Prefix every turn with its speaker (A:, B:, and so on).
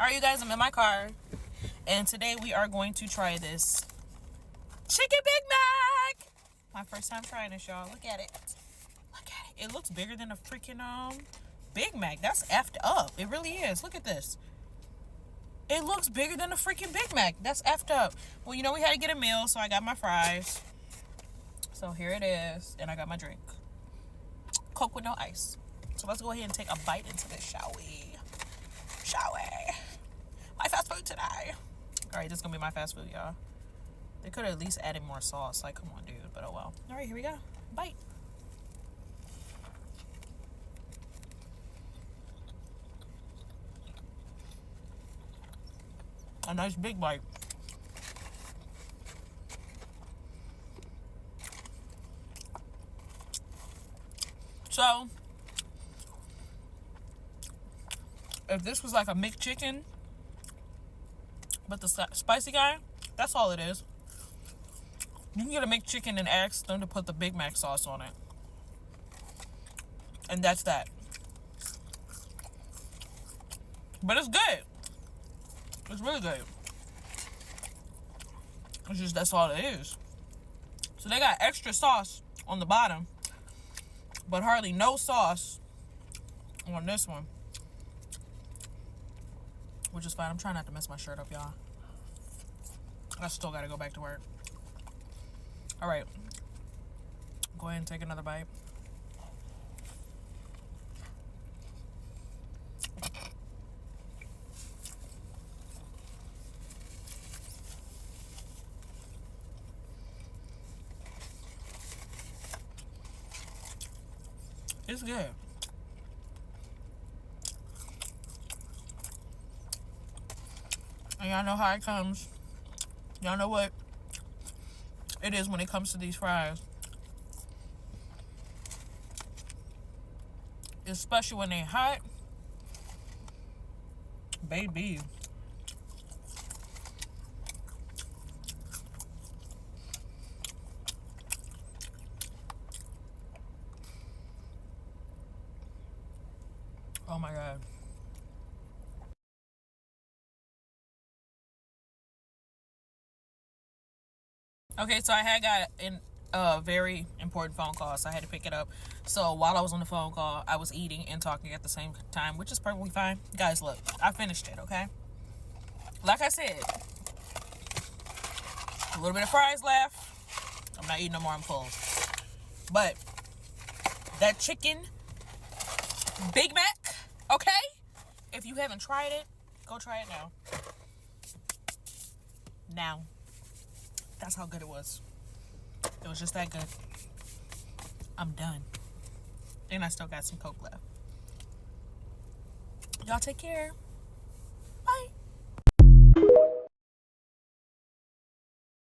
A: Alright, you guys, I'm in my car, and today we are going to try this Chicken Big Mac. My first time trying this, y'all. Look at it. Look at it. It looks bigger than a freaking Big Mac. That's effed up. It really is. Look at this. It looks bigger than a freaking Big Mac. That's effed up. Well, you know, we had to get a meal, so I got my fries. So here it is, and I got my drink. Coke with no ice. So let's go ahead and take a bite into this, shall we? Shall we? My fast food today. Alright, this is gonna be my fast food, y'all. They could have at least added more sauce. Like, come on, dude. But oh well. Alright, here we go. Bite. A nice big bite. So, if this was like a McChicken, but the spicy guy, that's all it is. You can get a McChicken and ask them to put the Big Mac sauce on it. And that's that. But it's good. It's really good. It's just, that's all it is. So they got extra sauce on the bottom, but hardly no sauce on this one. Which is fine. I'm trying not to mess my shirt up, y'all. I still gotta go back to work. Alright. Go ahead and take another bite. It's good. And y'all know how it comes. Y'all know what it is when it comes to these fries. Especially when they're hot. Baby. Oh my God. Okay, so I had got a very important phone call, so I had to pick it up. So while I was on the phone call, I was eating and talking at the same time, which is perfectly fine. Guys, look, I finished it, okay? Like I said, a little bit of fries left. I'm not eating no more, I'm full. But that chicken Big Mac, okay? If you haven't tried it, go try it now. Now. That's how good it was. It was just that good. I'm done. And I still got some Coke left. Y'all take care. Bye.